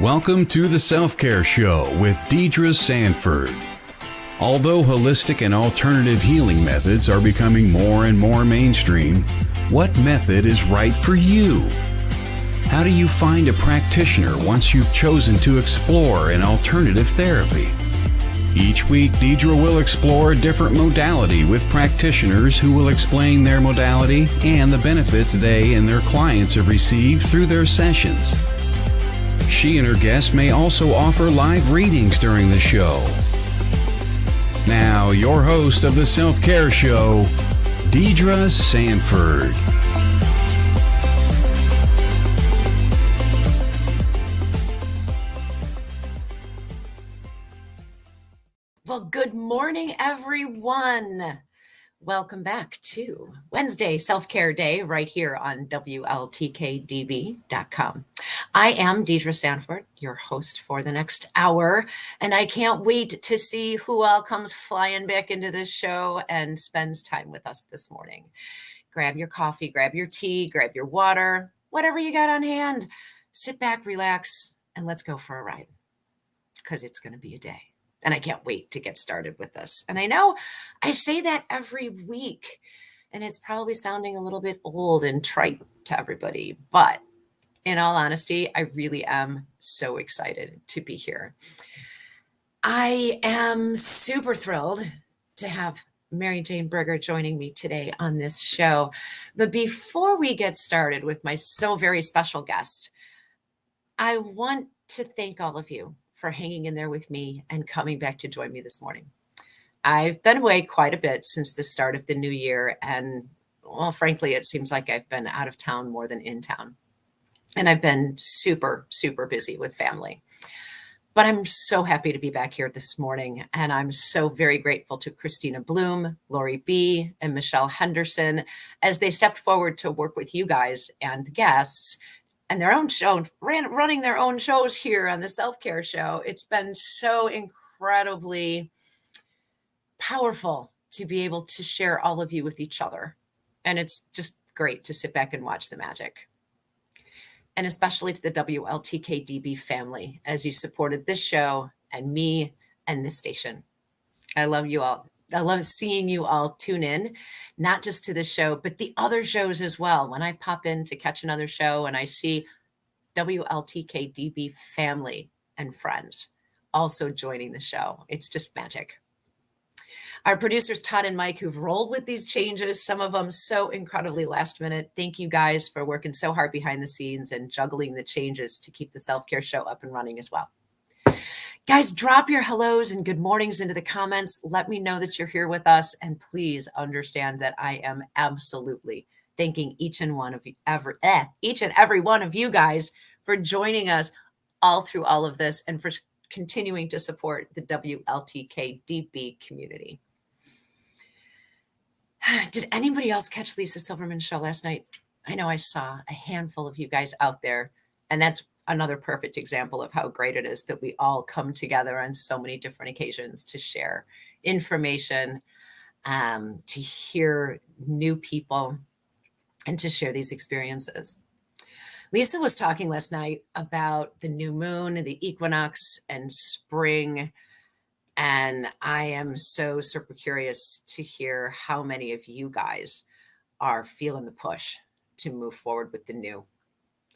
Welcome to the Self-Care Show with Deidre Sanford. Although holistic and alternative healing methods are becoming more and more mainstream, what method is right for you? How do you find a practitioner once you've chosen to explore an alternative therapy? Each week, Deidre will explore a different modality with practitioners who will explain their modality and the benefits they and their clients have received through their sessions. She and her guests may also offer live readings during the show. Now, your host of the Self-Care Show, Deidre Sanford. Well, good morning, everyone. Welcome back to Wednesday Self-Care Day right here on WLTK-DB.com. I am Deidre Sanford, your host for the next hour, and I can't wait to see who all comes flying back into this show and spends time with us this morning. Grab your coffee, grab your tea, grab your water, whatever you got on hand. Sit back, relax, and let's go for a ride because it's going to be a day. And I can't wait to get started with this. And I know I say that every week, and it's probably sounding a little bit old and trite to everybody. But in all honesty, I really am so excited to be here. I am super thrilled to have Mary Jane Brigger joining me today on this show. But before we get started with my so very special guest, I want to thank all of you for hanging in there with me and coming back to join me this morning. I've been away quite a bit since the start of the new year. And well, frankly, it seems like I've been out of town more than in town. And I've been super, super busy with family. But I'm so happy to be back here this morning. And I'm so very grateful to Christina Bloom, Lori B., and Michelle Henderson as they stepped forward to work with you guys and the guests and their own show, running their own shows here on the Self-Care Show. It's been so incredibly powerful to be able to share all of you with each other. And it's just great to sit back and watch the magic. And especially to the WLTK-DB family, as you supported this show and me and this station. I love you all. I love seeing you all tune in, not just to this show, but the other shows as well. When I pop in to catch another show and I see WLTK-DB family and friends also joining the show, it's just magic. Our producers, Todd and Mike, who've rolled with these changes, some of them so incredibly last minute. Thank you guys for working so hard behind the scenes and juggling the changes to keep the Self-Care Show up and running as well. Guys, drop your hellos and good mornings into the comments. Let me know that you're here with us. And please understand that I am absolutely thanking each and every one of you guys for joining us all through all of this and for continuing to support the WLTK-DB community. Did anybody else catch Lisa Silverman's show last night? I know I saw a handful of you guys out there, and that's another perfect example of how great it is that we all come together on so many different occasions to share information, to hear new people, and to share these experiences. Lisa was talking last night about the new moon and the equinox and spring. And I am so super curious to hear how many of you guys are feeling the push to move forward with the new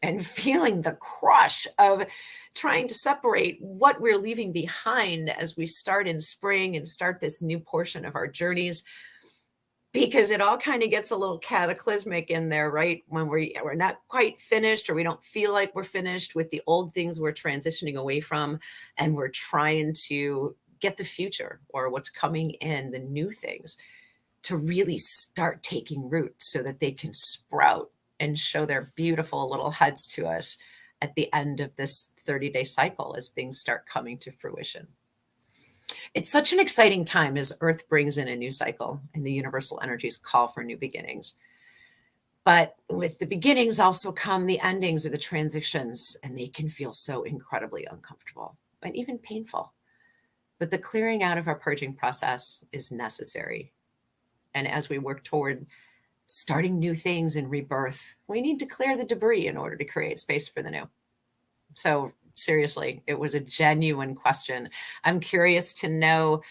and feeling the crush of trying to separate what we're leaving behind as we start in spring and start this new portion of our journeys, because it all kind of gets a little cataclysmic in there, right? When we're not quite finished, or we don't feel like we're finished with the old things we're transitioning away from, and we're trying to get the future or what's coming in, the new things, to really start taking root so that they can sprout and show their beautiful little heads to us at the end of this 30-day cycle as things start coming to fruition. It's such an exciting time as Earth brings in a new cycle and the universal energies call for new beginnings. But with the beginnings also come the endings or the transitions, and they can feel so incredibly uncomfortable and even painful. But the clearing out of our purging process is necessary. And as we work toward starting new things and rebirth, we need to clear the debris in order to create space for the new. So Seriously, it was a genuine question. I'm curious to know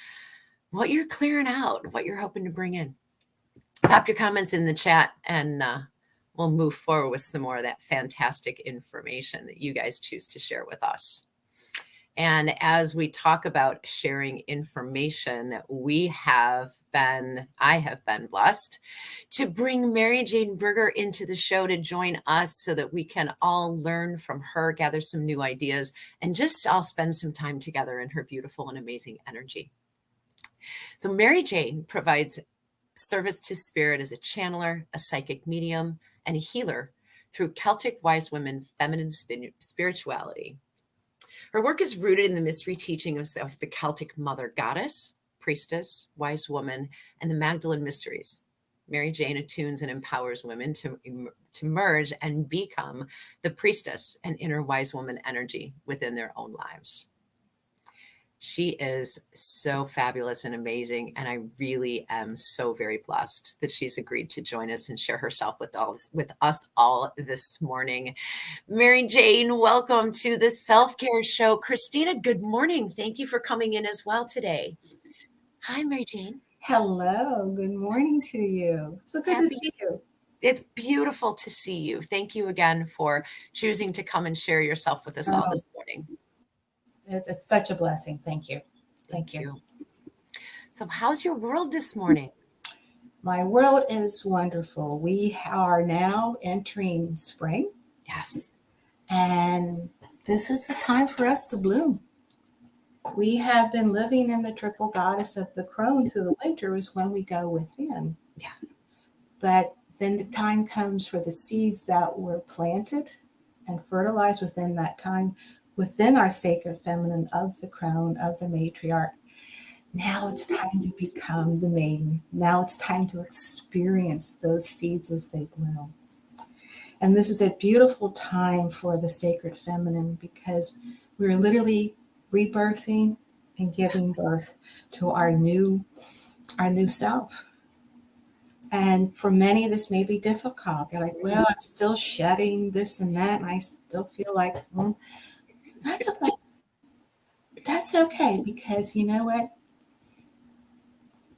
what you're clearing out, what you're hoping to bring in. Pop your comments in the chat, and we'll move forward with some more of that fantastic information that you guys choose to share with us. And as we talk about sharing information, I have been blessed to bring Mary Jane Brigger into the show to join us so that we can all learn from her, gather some new ideas, and just all spend some time together in her beautiful and amazing energy. So Mary Jane provides service to spirit as a channeler, a psychic medium, and a healer through Celtic wise women feminine spirituality. Her work is rooted in the mystery teaching of the Celtic Mother Goddess, Priestess, Wise Woman, and the Magdalene mysteries. Mary Jane attunes and empowers women to merge and become the priestess and inner wise woman energy within their own lives. She is so fabulous and amazing, and I really am so very blessed that she's agreed to join us and share herself with us all this morning. Mary Jane, welcome to the Self-Care Show. Christina, good morning. Thank you for coming in as well today. Hi, Mary Jane. Hello, good morning to you. So good to see you. It's beautiful to see you. Thank you again for choosing to come and share yourself with us all this morning. It's such a blessing. Thank you. Thank you. So how's your world this morning? My world is wonderful. We are now entering spring. Yes. And this is the time for us to bloom. We have been living in the triple goddess of the crone through the winter is when we go within. Yeah. But then the time comes for the seeds that were planted and fertilized within that time, within our sacred feminine of the crone, of the matriarch. Now it's time to become the maiden. Now it's time to experience those seeds as they bloom. And this is a beautiful time for the sacred feminine because we're literally rebirthing and giving birth to our new self. And for many, this may be difficult. They're like, well, I'm still shedding this and that, and I still feel like, that's okay. That's okay, because you know what?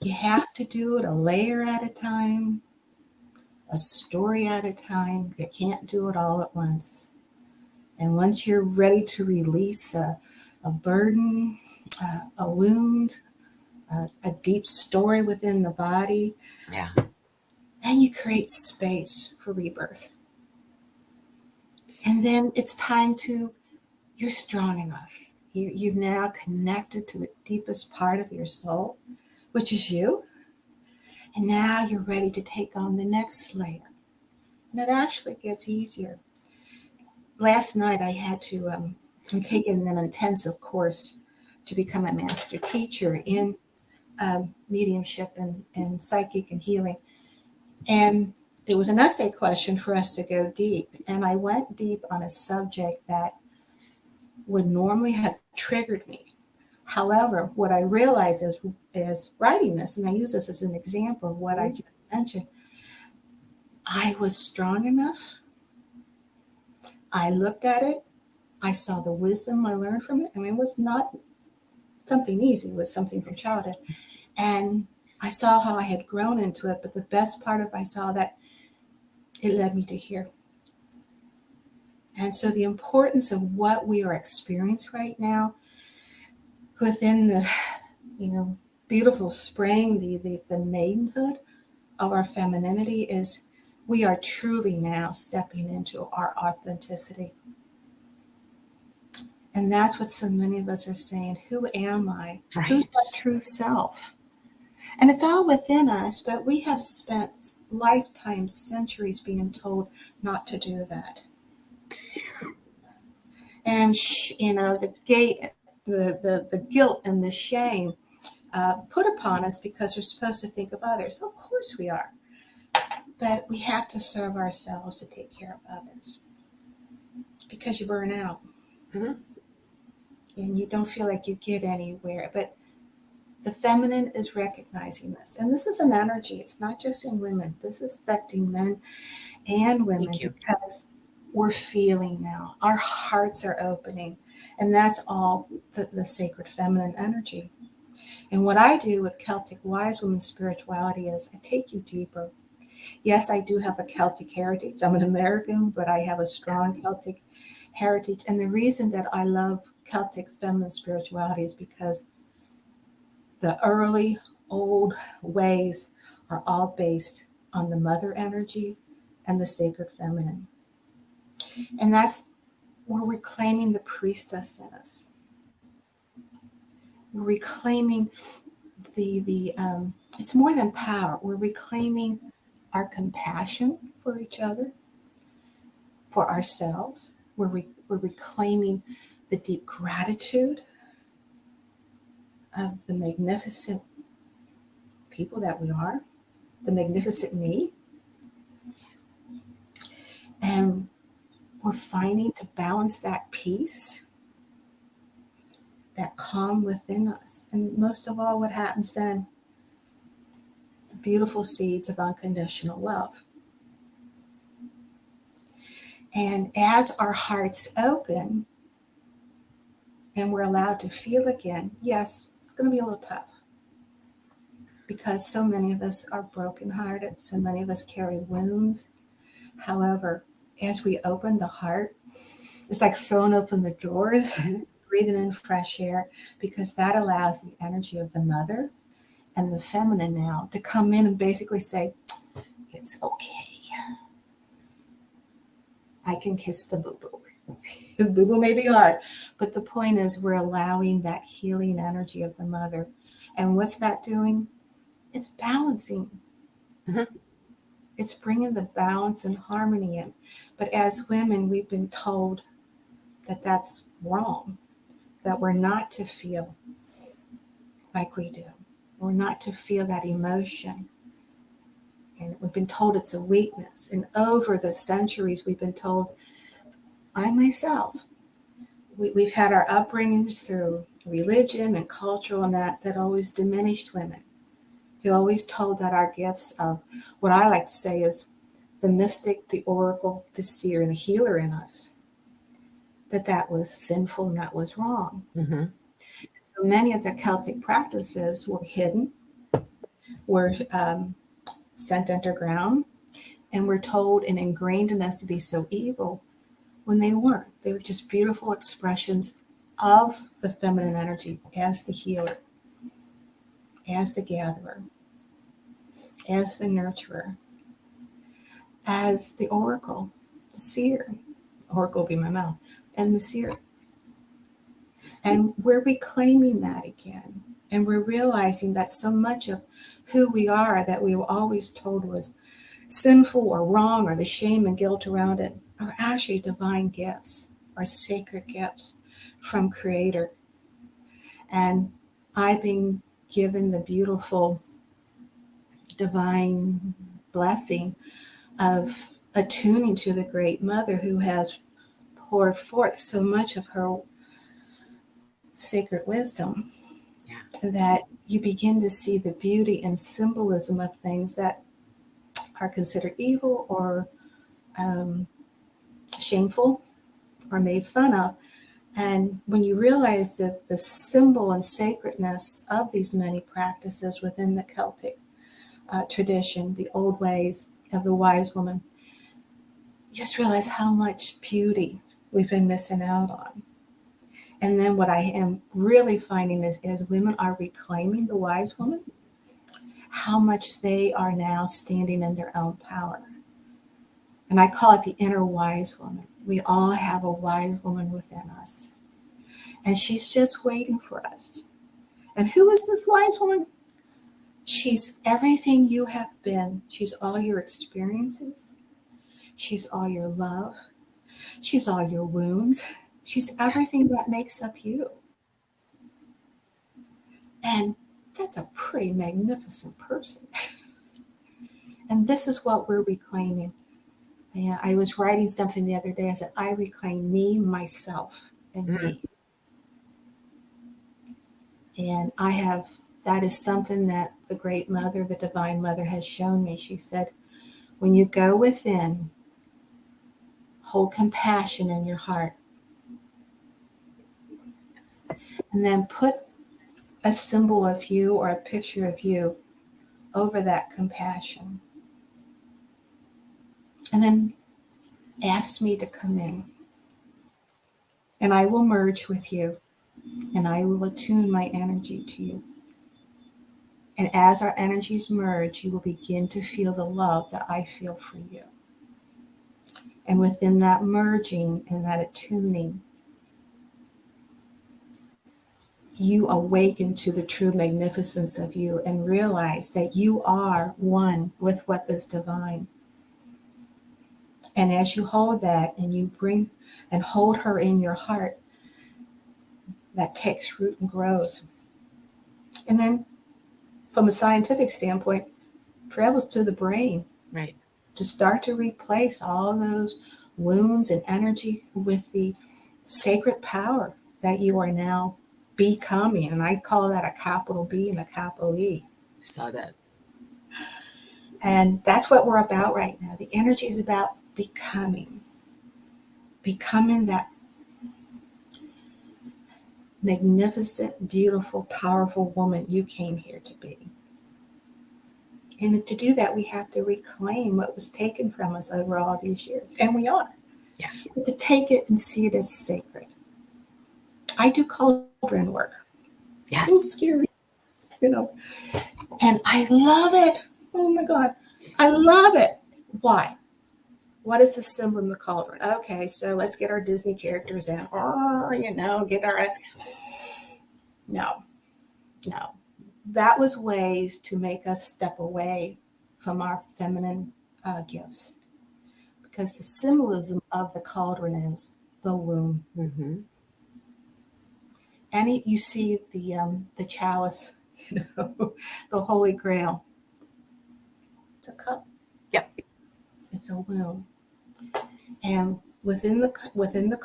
You have to do it a layer at a time, a story at a time. You can't do it all at once. And once you're ready to release a burden, a wound, a deep story within the body, yeah, then you create space for rebirth. And then it's time you're strong enough. You've now connected to the deepest part of your soul, which is you. And now you're ready to take on the next layer. And it actually gets easier. Last night I had to, I'm taking an intensive course to become a master teacher in mediumship and psychic and healing. And it was an essay question for us to go deep. And I went deep on a subject that would normally have triggered me. However, what I realized is writing this, and I use this as an example of what I just mentioned, I was strong enough. I looked at it. I saw the wisdom I learned from it. I mean, it was not something easy. It was something from childhood. And I saw how I had grown into it. But the best part of I saw that it led me to here. And so the importance of what we are experiencing right now within the, beautiful spring, the maidenhood of our femininity is we are truly now stepping into our authenticity. And that's what so many of us are saying. Who am I? Right. Who's my true self? And it's all within us, but we have spent lifetimes, centuries being told not to do that. And, the guilt and the shame put upon us because we're supposed to think of others. Of course we are. But we have to serve ourselves to take care of others because you burn out. Mm-hmm. And you don't feel like you get anywhere. But the feminine is recognizing this. And this is an energy. It's not just in women. This is affecting men and women because we're feeling now. Our hearts are opening. And that's all the sacred feminine energy. And what I do with Celtic Wise Woman spirituality is I take you deeper. Yes, I do have a Celtic heritage. I'm an American, but I have a strong Celtic heritage. And the reason that I love Celtic feminine spirituality is because the early old ways are all based on the mother energy and the sacred feminine. And that's where we're reclaiming the priestess in us. We're reclaiming it's more than power. We're reclaiming our compassion for each other, for ourselves. We're reclaiming the deep gratitude of the magnificent people that we are, the magnificent me. And we're finding to balance that peace, that calm within us. And most of all, what happens then? The beautiful seeds of unconditional love. And as our hearts open and we're allowed to feel again, yes, it's going to be a little tough because so many of us are brokenhearted. So many of us carry wounds. However, as we open the heart, it's like throwing open the doors, breathing in fresh air, because that allows the energy of the mother and the feminine now to come in and basically say, it's okay. I can kiss the boo-boo. The boo-boo may be hard, but the point is we're allowing that healing energy of the mother. And what's that doing? It's balancing. Mm-hmm. It's bringing the balance and harmony in. But as women, we've been told that that's wrong, that we're not to feel like we do. We're not to feel that emotion. And we've been told it's a weakness. And over the centuries, we've been told, I myself, we've had our upbringings through religion and cultural and that always diminished women. He always told that our gifts of what I like to say is the mystic, the oracle, the seer, and the healer in us, that was sinful and that was wrong. Mm-hmm. So many of the Celtic practices were hidden, were sent underground, and were told and ingrained in us to be so evil when they weren't. They were just beautiful expressions of the feminine energy as the healer, as the gatherer, as the nurturer, as the oracle, the seer. Oracle will be my mouth, and the seer. And we're reclaiming that again. And we're realizing that so much of who we are that we were always told was sinful or wrong, or the shame and guilt around it, are actually divine gifts, or sacred gifts from Creator. And I've been given the beautiful divine blessing of attuning to the Great Mother, who has poured forth so much of her sacred wisdom, that you begin to see the beauty and symbolism of things that are considered evil or shameful or made fun of. And when you realize that the symbol and sacredness of these many practices within the Celtic tradition, the old ways of the wise woman, you just realize how much beauty we've been missing out on. And then what I am really finding is as women are reclaiming the wise woman, how much they are now standing in their own power. And I call it the inner wise woman. We all have a wise woman within us. And she's just waiting for us. And who is this wise woman? She's everything you have been. She's all your experiences. She's all your love. She's all your wounds. She's everything that makes up you. And that's a pretty magnificent person. And this is what we're reclaiming. Yeah, I was writing something the other day. I said, I reclaim me, myself, and me. And that is something that the Great Mother, the Divine Mother, has shown me. She said, when you go within, hold compassion in your heart. And then put a symbol of you or a picture of you over that compassion. And then ask me to come in. And I will merge with you. And I will attune my energy to you. And as our energies merge, you will begin to feel the love that I feel for you. And within that merging and that attuning, you awaken to the true magnificence of you and realize that you are one with what is divine. And as you hold that and you bring and hold her in your heart, that takes root and grows. And then from a scientific standpoint, travels to the brain. Right. To start to replace all those wounds and energy with the sacred power that you are now becoming. And I call that a capital B and a capital E. I saw that. And that's what we're about right now. The energy is about becoming that magnificent, beautiful, powerful woman you came here to be. And to do that, we have to reclaim what was taken from us over all these years. And we are. Yeah. To take it and see it as sacred. I do cauldron work. Yes. Ooh, scary. And I love it. Oh my God. I love it. Why? What is the symbol in the cauldron? Okay, so let's get our Disney characters out. Get our... No. That was ways to make us step away from our feminine gifts. Because the symbolism of the cauldron is the womb. Mm-hmm. And you see the chalice, the Holy Grail. It's a cup. Yep. It's a womb. And within the cauldron, within the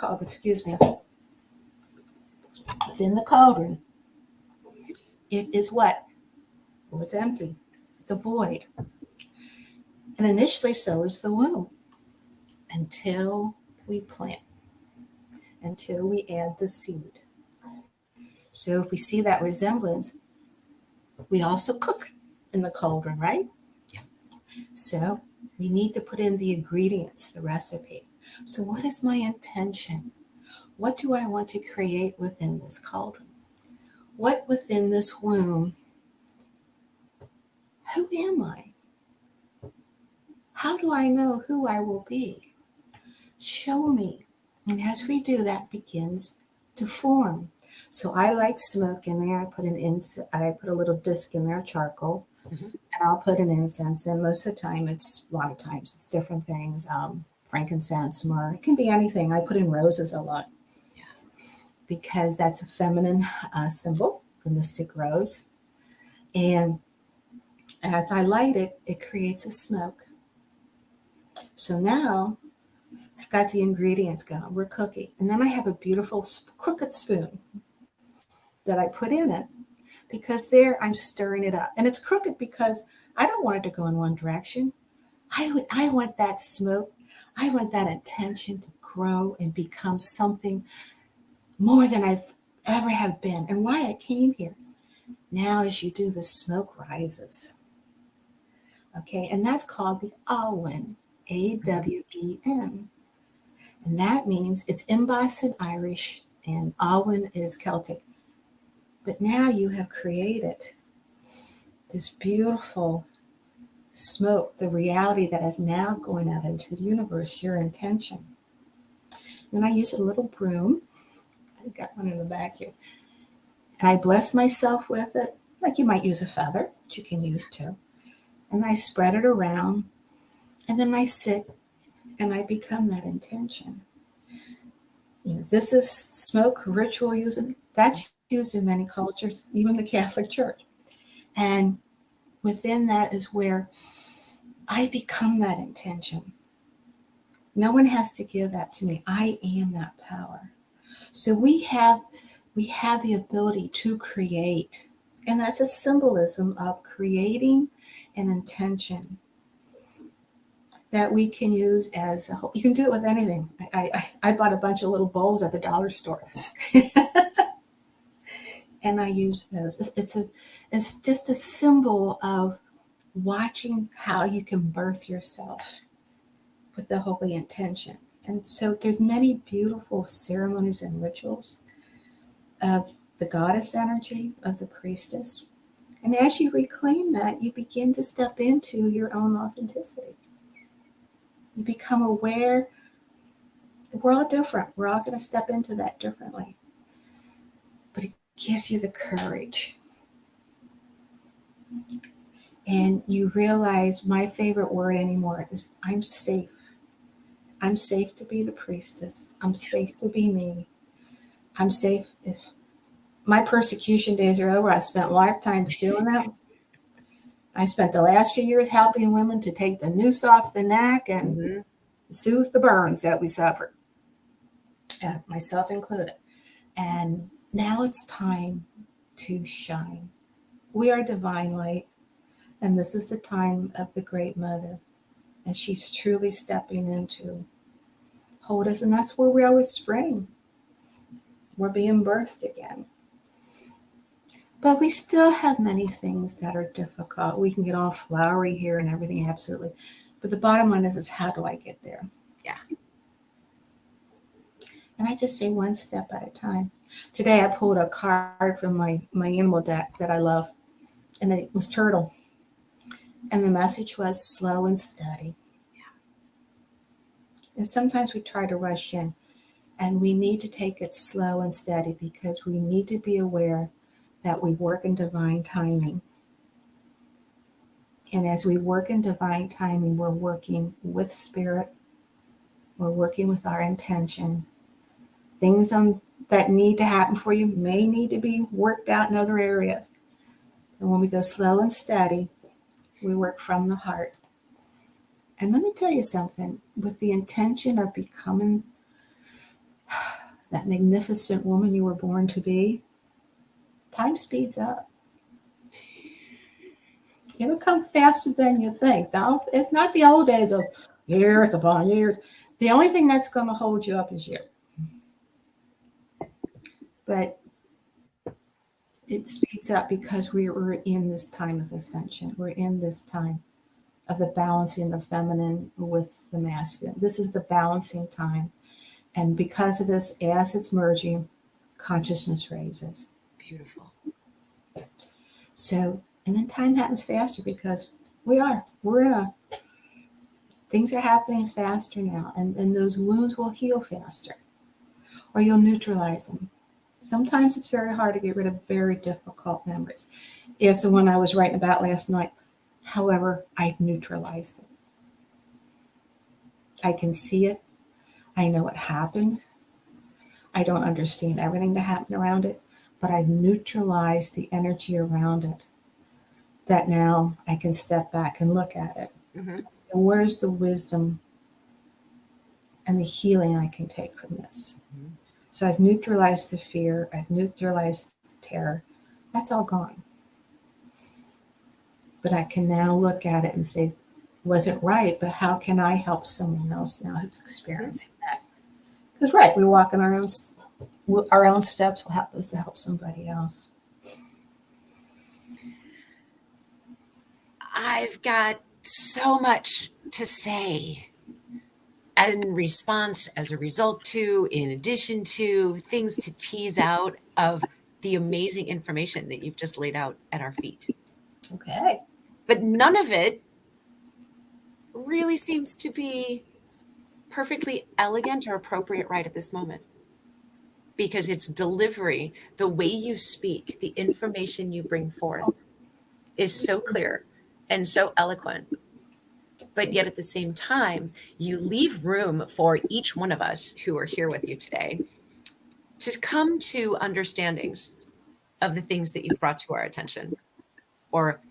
cauldron, it is what? Well, it's empty. It's a void. And initially, so is the womb. Until we plant. Until we add the seed. So if we see that resemblance, we also cook in the cauldron, right? Yeah. So we need to put in the ingredients, the recipe. So what is my intention? What do I want to create within this cauldron? What within this womb? Who am I? How do I know who I will be? Show me. And as we do, that begins to form. So I like smoke in there. I put a little disc in there, charcoal, and I'll put an incense in. Most of the time, a lot of times it's different things. Frankincense, myrrh. It can be anything. I put in roses a lot. Yeah. Because that's a feminine symbol, the mystic rose. And as I light it, it creates a smoke. So now I've got the ingredients going. We're cooking. And then I have a beautiful crooked spoon that I put in it because there I'm stirring it up. And it's crooked because I don't want it to go in one direction. I want that smoke. I want that intention to grow and become something more than I've ever have been. And why I came here. Now as you do, the smoke rises. Okay, and that's called the Awen, A-W-E-N. And that means it's embossed in Irish and Awen is Celtic. But now you have created this beautiful smoke, the reality that is now going out into the universe, your intention. Then I use a little broom. I got one in the back here. And I bless myself with it, like you might use a feather, which you can use too. And I spread it around. And then I sit and I become that intention. This is smoke ritual using. That's used in many cultures, even the Catholic Church. And within that is where I become that intention. No one has to give that to me. I am that power. So we have the ability to create. And that's a symbolism of creating an intention that we can use as a whole. You can do it with anything. I bought a bunch of little bowls at the dollar store. And I use those. It's just a symbol of watching how you can birth yourself with the holy intention. And so there's many beautiful ceremonies and rituals of the goddess energy, of the priestess. And as you reclaim that, you begin to step into your own authenticity. You become aware that we're all different. We're all going to step into that differently. But it gives you the courage. And you realize my favorite word anymore is I'm safe. I'm safe to be the priestess. I'm safe to be me. I'm safe. If my persecution days are over, I spent lifetimes doing that. I spent the last few years helping women to take the noose off the neck and soothe the burns that we suffered, myself included. And now it's time to shine. We are divine light, and this is the time of the Great Mother, and she's truly stepping in to hold us, and that's where we always spring. We're being birthed again. But we still have many things that are difficult. We can get all flowery here and everything, absolutely. But the bottom line is how do I get there? Yeah. And I just say one step at a time. Today I pulled a card from my animal deck that I love, and it was turtle. And the message was slow and steady. Yeah. And sometimes we try to rush in, and we need to take it slow and steady because we need to be aware that we work in divine timing. And as we work in divine timing, we're working with spirit. We're working with our intention. Things that need to happen for you may need to be worked out in other areas. And when we go slow and steady, we work from the heart. And let me tell you something, with the intention of becoming that magnificent woman you were born to be, time speeds up. It'll come faster than you think. It's not the old days of years upon years. The only thing that's going to hold you up is you. But it speeds up because we're in this time of ascension. We're in this time of the balancing the feminine with the masculine. This is the balancing time. And because of this, as it's merging, consciousness raises. Beautiful. So, and then time happens faster because things are happening faster now. And those wounds will heal faster. Or you'll neutralize them. Sometimes it's very hard to get rid of very difficult memories. As the one I was writing about last night. However, I've neutralized it. I can see it. I know what happened. I don't understand everything that happened around it, but I've neutralized the energy around it. That now I can step back and look at it. Mm-hmm. So where's the wisdom and the healing I can take from this? Mm-hmm. So I've neutralized the fear. I've neutralized the terror. That's all gone. But I can now look at it and say, wasn't right, but how can I help someone else now who's experiencing that? Because we walk in our own steps will help us to help somebody else. I've got so much to say in response, as a result to, in addition to, things to tease out of the amazing information that you've just laid out at our feet. Okay. But none of it really seems to be perfectly elegant or appropriate right at this moment. Because it's delivery, the way you speak, the information you bring forth is so clear and so eloquent. But yet at the same time, you leave room for each one of us who are here with you today to come to understandings of the things that you've brought to our attention or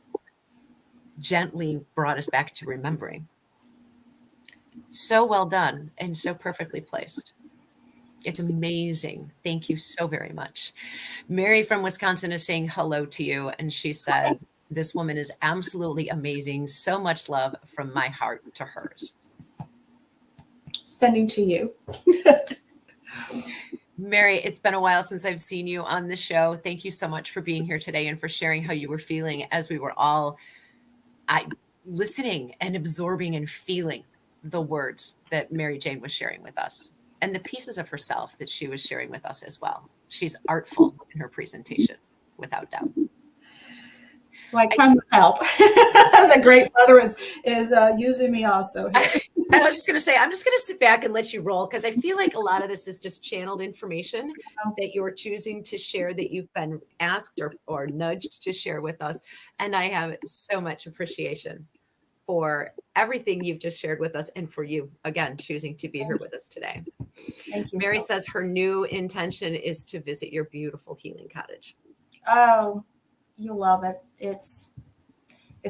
gently brought us back to remembering. So well done and so perfectly placed. It's amazing. Thank you so very much. Mary from Wisconsin is saying hello to you. And she says, this woman is absolutely amazing. So much love from my heart to hers. Sending to you. Mary, it's been a while since I've seen you on the show. Thank you so much for being here today and for sharing how you were feeling as we were all listening and absorbing and feeling the words that Mary Jane was sharing with us and the pieces of herself that she was sharing with us as well. She's artful in her presentation, without doubt. Well, I come with help. The great mother is using me also here. I was just going to say, I'm just going to sit back and let you roll because I feel like a lot of this is just channeled information that you're choosing to share, that you've been asked or nudged to share with us. And I have so much appreciation for everything you've just shared with us and for you, again, choosing to be here with us today. Thank you. Mary says her new intention is to visit your beautiful healing cottage. Oh, you'll love it. It's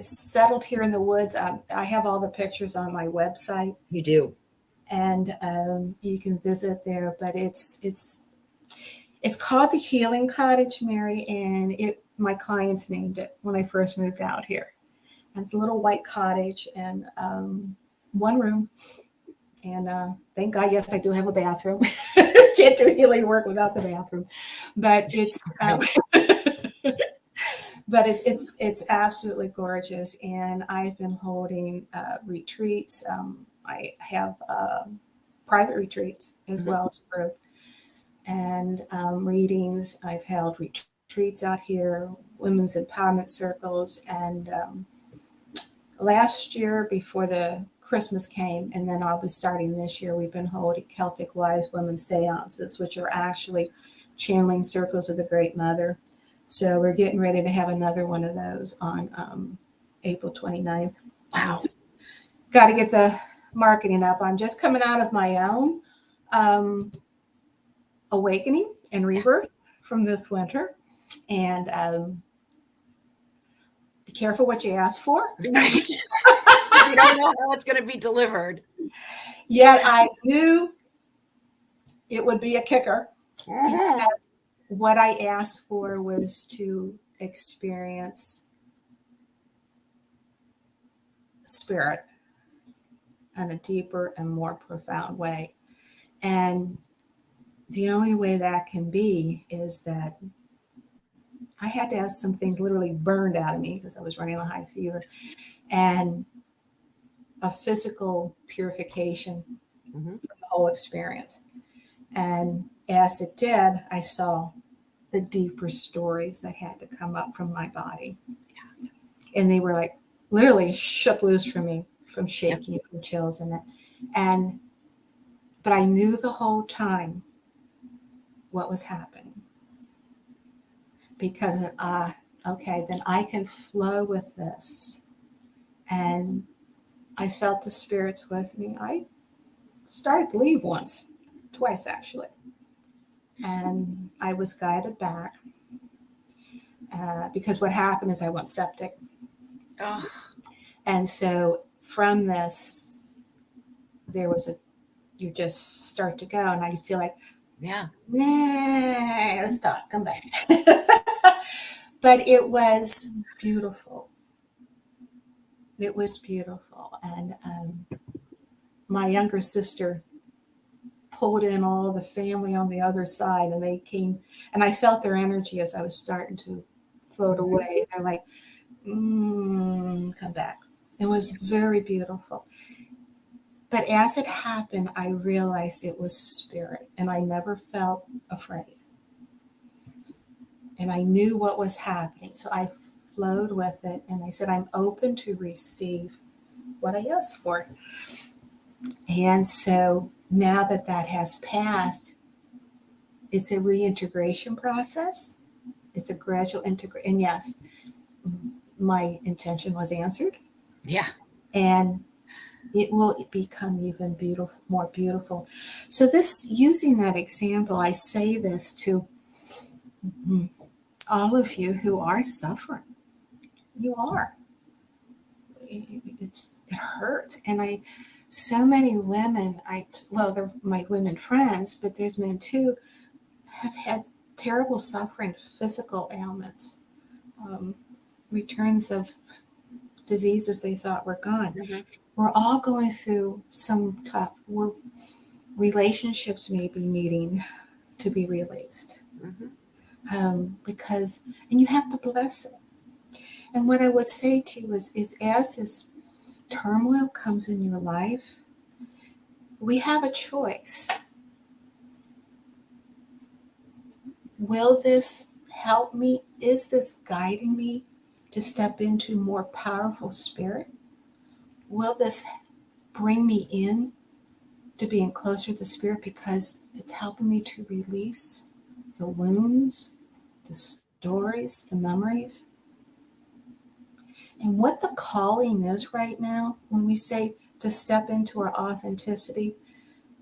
settled here in the woods. I have all the pictures on my website. You do. And you can visit there, but it's called the Healing Cottage, Mary, and my clients named it when I first moved out here. And it's a little white cottage and one room. And thank God, yes, I do have a bathroom. Can't do healing work without the bathroom, but it's but it's absolutely gorgeous. And I've been holding retreats. I have private retreats as well as group, and readings. I've held retreats out here, women's empowerment circles, and last year before the Christmas came, and then I was starting this year, we've been holding Celtic Wise Women's Seances, which are actually channeling circles of the Great Mother. So we're getting ready to have another one of those on April 29th. Wow. Got to get the marketing up. I'm just coming out of my own awakening and rebirth from this winter. And be careful what you ask for. Right. You don't know how it's going to be delivered. Yet I knew it would be a kicker. Because what I asked for was to experience spirit in a deeper and more profound way. And the only way that can be is that I had to have some things literally burned out of me because I was running a high fever, and a physical purification from the whole experience. And as it did, I saw the deeper stories that had to come up from my body. Yeah. And they were like literally shook loose from me, from shaking, from chills and that. But I knew the whole time what was happening. Because, okay, then I can flow with this. And I felt the spirits with me. I started to leave twice actually. And I was guided back because what happened is I went septic. Oh. And so from this, you just start to go, and I feel like, nah, let's talk, come back. But it was beautiful. It was beautiful. And my younger sister pulled in all the family on the other side, and they came, and I felt their energy as I was starting to float away. They're like, come back. It was very beautiful. But as it happened, I realized it was spirit, and I never felt afraid. And I knew what was happening. So I flowed with it, and I said, I'm open to receive what I asked for. And so now that has passed, it's a reintegration process. It's a gradual integration. And yes, my intention was answered. Yeah. And it will become even more beautiful. So using that example, I say this to all of you who are suffering. You are. It hurts. And so many women, they're my women friends, but there's men too, have had terrible suffering, physical ailments, returns of diseases they thought were gone. Mm-hmm. We're all going through some tough relationships, maybe needing to be released. Mm-hmm. Because, and you have to bless it. And what I would say to you is as this turmoil comes in your life, we have a choice. Will this help me? Is this guiding me to step into more powerful spirit? Will this bring me in to being closer to the spirit because it's helping me to release the wounds, the stories, the memories? And what the calling is right now, when we say to step into our authenticity,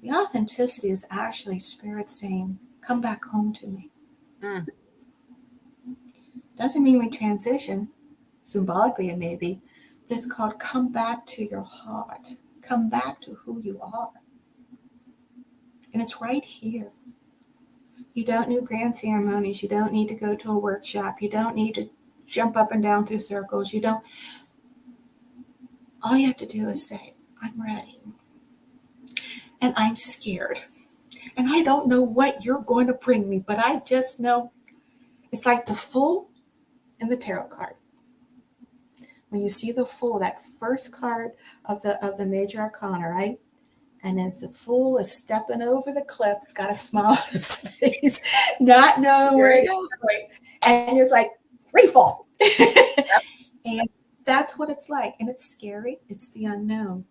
the authenticity is actually spirit saying, come back home to me. Mm. Doesn't mean we transition. Symbolically it may be, but it's called come back to your heart. Come back to who you are. And it's right here. You don't need grand ceremonies. You don't need to go to a workshop. You don't need to jump up and down through circles. You don't. All you have to do is say, I'm ready. And I'm scared. And I don't know what you're going to bring me, but I just know it's like the Fool and the tarot card. When you see the Fool, that first card of the major arcana, right? And as the Fool is stepping over the cliff, it's got a smile on his face, not knowing where he's going. And it's like free fall. And that's what it's like. And it's scary. It's the unknown.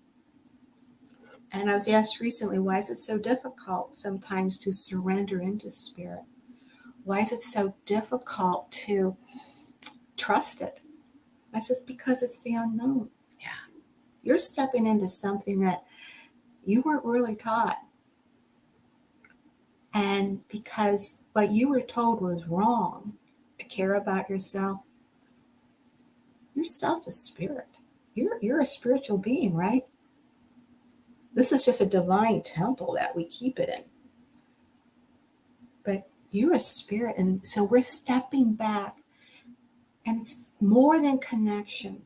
And I was asked recently, why is it so difficult sometimes to surrender into spirit? Why is it so difficult to trust it? I said, because it's the unknown. Yeah. You're stepping into something that you weren't really taught. And because what you were told was wrong, to care about yourself, yourself is spirit. You're a spiritual being, right? This is just a divine temple that we keep it in. But you're a spirit. And so we're stepping back. And it's more than connection.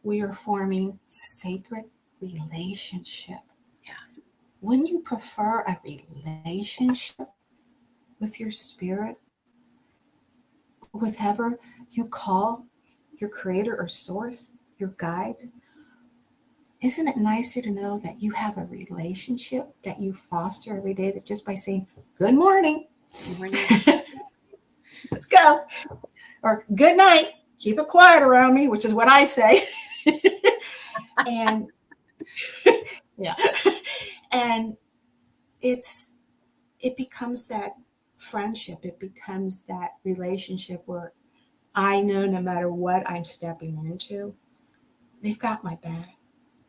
We are forming sacred relationship. Yeah. Wouldn't you prefer a relationship with your spirit? With whoever you call your creator or source, your guides? Isn't it nicer to know that you have a relationship that you foster every day, that just by saying, good morning, let's go, or good night, keep it quiet around me, which is what I say. And yeah, and it becomes that friendship, it becomes that relationship where I know no matter what I'm stepping into, they've got my back.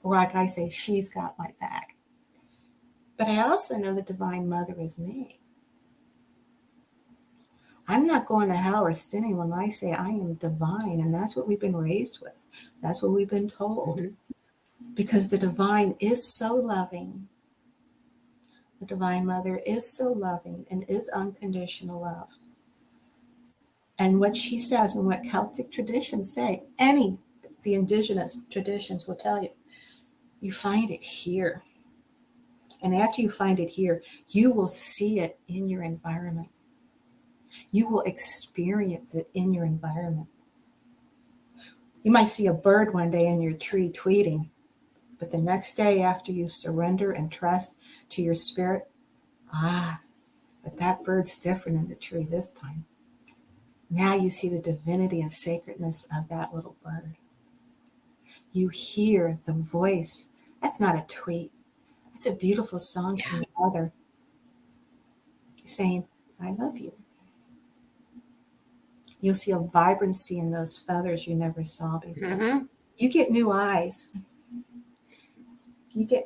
Or like I say, she's got my back. But I also know the Divine Mother is me. I'm not going to hell or sinning when I say I am divine. And that's what we've been raised with. That's what we've been told. Mm-hmm. Because the divine is so loving. The Divine Mother is so loving and is unconditional love. And what she says and what Celtic traditions say, the indigenous traditions will tell you, you find it here. And after you find it here, you will see it in your environment. You will experience it in your environment. You might see a bird one day in your tree tweeting, but the next day after you surrender and trust to your spirit, but that bird's different in the tree this time. Now you see the divinity and sacredness of that little bird. You hear the voice. That's not a tweet. It's a beautiful song from the mother saying, I love you. You'll see a vibrancy in those feathers you never saw before. Mm-hmm. You get new eyes. You get,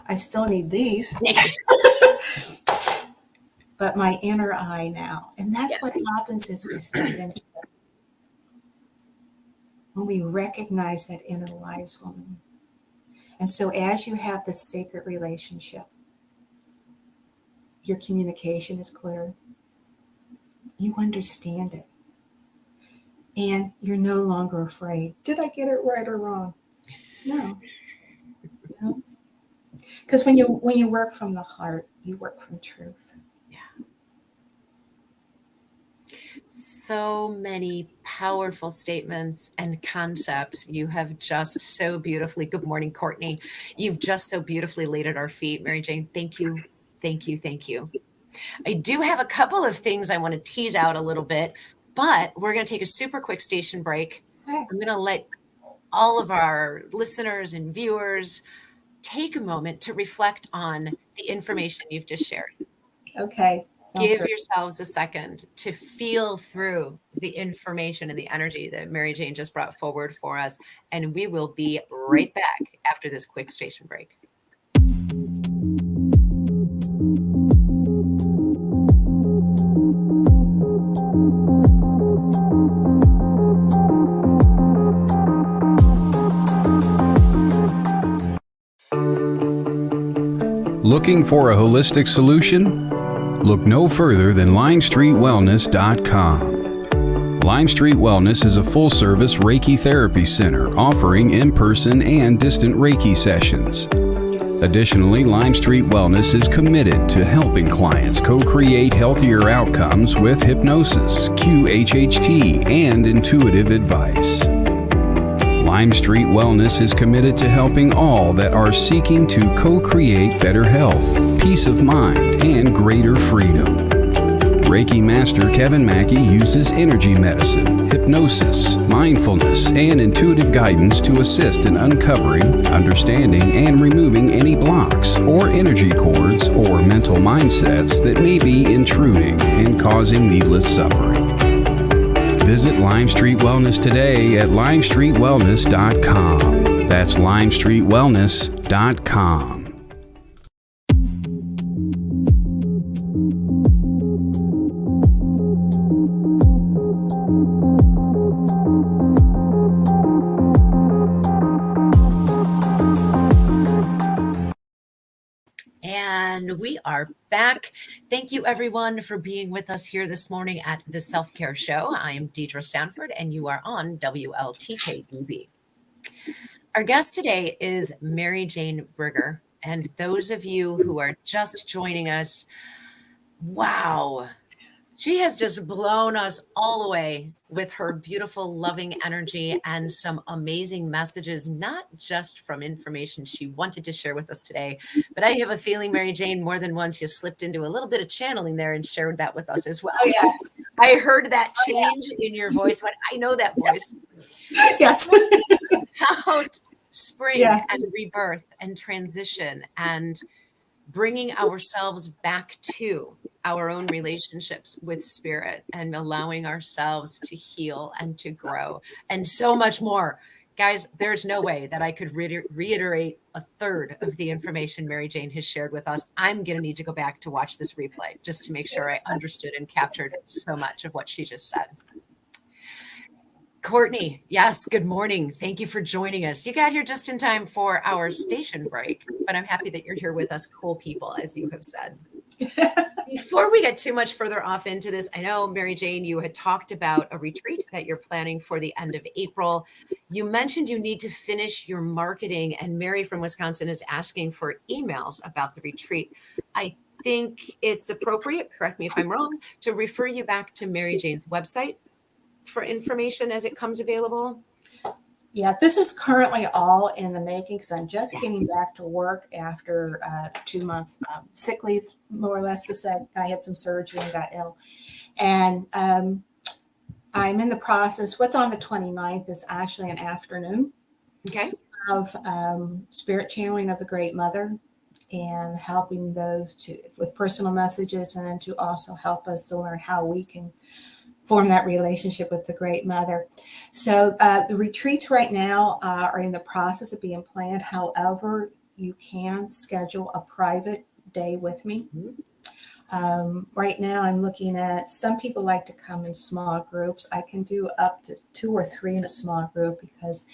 I still need these. But my inner eye now. And that's what happens as we step into it. When we recognize that inner wise woman. And so as you have this sacred relationship, your communication is clear. You understand it. And you're no longer afraid. Did I get it right or wrong? No. Because when you work from the heart, you work from truth. so many powerful statements and concepts. You have just so beautifully, good morning, Courtney. You've just so beautifully laid at our feet. Mary Jane, thank you. Thank you. Thank you. I do have a couple of things I want to tease out a little bit, but we're going to take a super quick station break. Okay. I'm going to let all of our listeners and viewers take a moment to reflect on the information you've just shared. Okay. Sounds Give great. yourselves a second to feel through the information and the energy that Mary Jane just brought forward for us. And we will be right back after this quick station break. Looking for a holistic solution? Look no further than LimestreetWellness.com. Lime Street Wellness is a full-service Reiki therapy center offering in-person and distant Reiki sessions. Additionally, Lime Street Wellness is committed to helping clients co-create healthier outcomes with hypnosis, QHHT, and intuitive advice. Lime Street Wellness is committed to helping all that are seeking to co-create better health, peace of mind, and greater freedom. Reiki Master Kevin Mackey uses energy medicine, hypnosis, mindfulness, and intuitive guidance to assist in uncovering, understanding, and removing any blocks or energy cords or mental mindsets that may be intruding and causing needless suffering. Visit Lime Street Wellness today at LimestreetWellness.com. That's LimestreetWellness.com. And we are back. Thank you, everyone, for being with us here this morning at the Self-Care Show. I am Deidre Sanford, and you are on WLTK-DB. Our guest today is Mary Jane Brigger. And those of you who are just joining us, wow, she has just blown us all away with her beautiful, loving energy and some amazing messages, not just from information she wanted to share with us today, but I have a feeling, Mary Jane, more than once you slipped into a little bit of channeling there and shared that with us as well. Oh, yes. I heard that change in your voice, but I know that voice. Yes. About spring and rebirth and transition and bringing ourselves back to our own relationships with spirit and allowing ourselves to heal and to grow and so much more. Guys, there's no way that I could reiterate a third of the information Mary Jane has shared with us. I'm going to need to go back to watch this replay just to make sure I understood and captured so much of what she just said. Courtney, yes, good morning. Thank you for joining us. You got here just in time for our station break, but I'm happy that you're here with us, cool people, as you have said. Before we get too much further off into this, I know, Mary Jane, you had talked about a retreat that you're planning for the end of April. You mentioned you need to finish your marketing, and Mary from Wisconsin is asking for emails about the retreat. I think it's appropriate, correct me if I'm wrong, to refer you back to Mary Jane's website for information as it comes available. Yeah, this is currently all in the making because I'm just getting back to work after 2 months sick leave, more or less to say. I had some surgery and got ill. And I'm in the process. What's on the 29th is actually an afternoon of spirit channeling of the Great Mother and helping those with personal messages and then to also help us to learn how we can form that relationship with the Great Mother. So the retreats right now are in the process of being planned. However, you can schedule a private day with me. Right now I'm looking at, some people like to come in small groups. I can do up to 2 or 3 in a small group because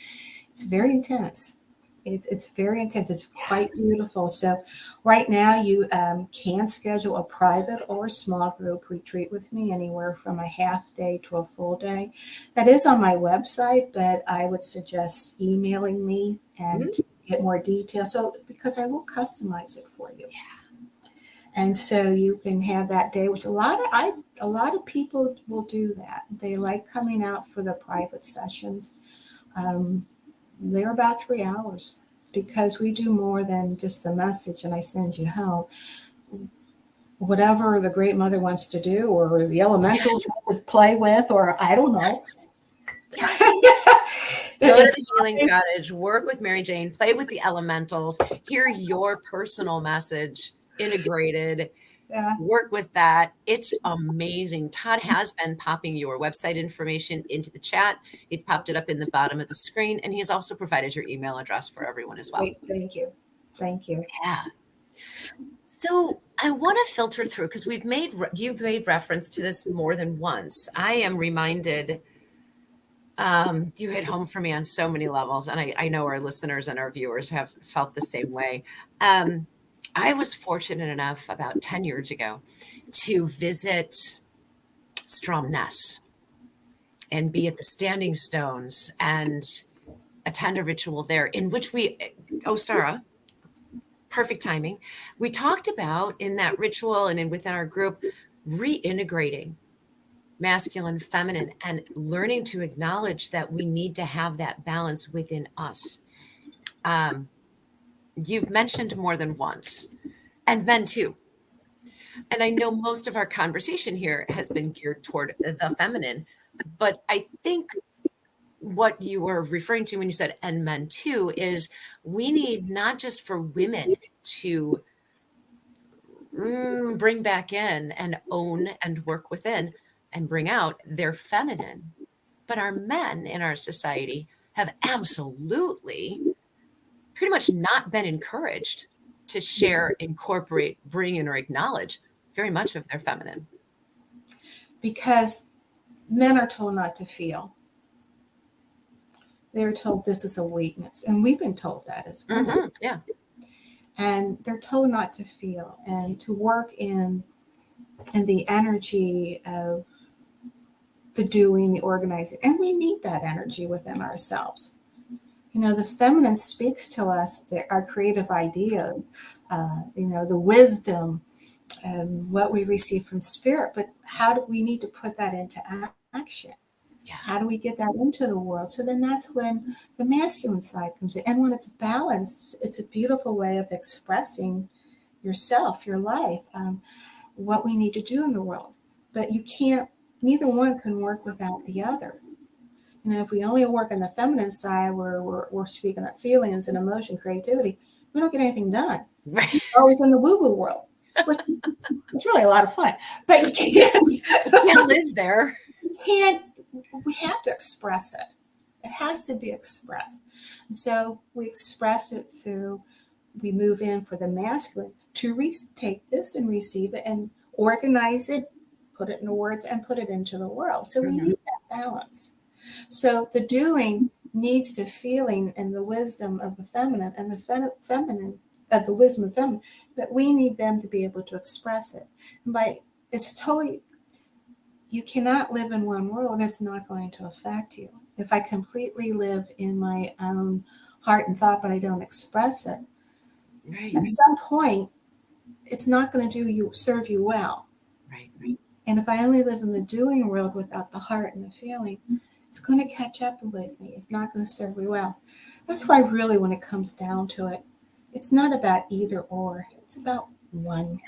it's very intense. It's very intense. It's quite beautiful. So right now you can schedule a private or small group retreat with me anywhere from a half day to a full day. That is on my website, but I would suggest emailing me and get more details. So because I will customize it for you. And so you can have that day, which a lot of people will do that. They like coming out for the private sessions. They're about 3 hours because we do more than just the message and I send you home. Whatever the Great Mother wants to do, or the elementals want to play with, or I don't know. Yes. Go to the Healing Cottage, work with Mary Jane, play with the elementals, hear your personal message integrated. Yeah. Work with that. It's amazing. Todd has been popping your website information into the chat. He's popped it up in the bottom of the screen, and he has also provided your email address for everyone as well. Great. Thank you. Thank you. Yeah. So I want to filter through because you've made reference to this more than once. I am reminded, you hit home for me on so many levels, and I know our listeners and our viewers have felt the same way. I was fortunate enough about 10 years ago to visit Stromness and be at the Standing Stones and attend a ritual there in which Ostara, perfect timing. We talked about in that ritual and within our group, reintegrating masculine, feminine, and learning to acknowledge that we need to have that balance within us. You've mentioned more than once, and men too. And I know most of our conversation here has been geared toward the feminine, but I think what you were referring to when you said and men too is we need not just for women to bring back in and own and work within and bring out their feminine, but our men in our society have absolutely pretty much not been encouraged to share, incorporate, bring in, or acknowledge very much of their feminine. Because men are told not to feel. They're told this is a weakness. And we've been told that as well. Mm-hmm. Yeah. And they're told not to feel and to work in the energy of the doing, the organizing. And we need that energy within ourselves. You know, the feminine speaks to us, our creative ideas, the wisdom, and what we receive from spirit. But how do we need to put that into action? Yeah. How do we get that into the world? So then that's when the masculine side comes in. And when it's balanced, it's a beautiful way of expressing yourself, your life, what we need to do in the world. But neither one can work without the other. You know, if we only work on the feminine side where we're speaking of feelings and emotion, creativity, we don't get anything done. Right. We're always in the woo-woo world. It's really a lot of fun. But you can't live there. We have to express it. It has to be expressed. And so we express it we move in for the masculine to take this and receive it and organize it, put it into words and put it into the world. So we need that balance. So the doing needs the feeling and the wisdom of the feminine and the feminine of the wisdom of feminine, but we need them to be able to express it. And you cannot live in one world and it's not going to affect you. If I completely live in my own heart and thought, but I don't express it, right. At some point, it's not going to serve you well. Right. And if I only live in the doing world without the heart and the feeling, it's going to catch up with me. It's not going to serve me well. That's why really when it comes down to it, it's not about either or. It's about one.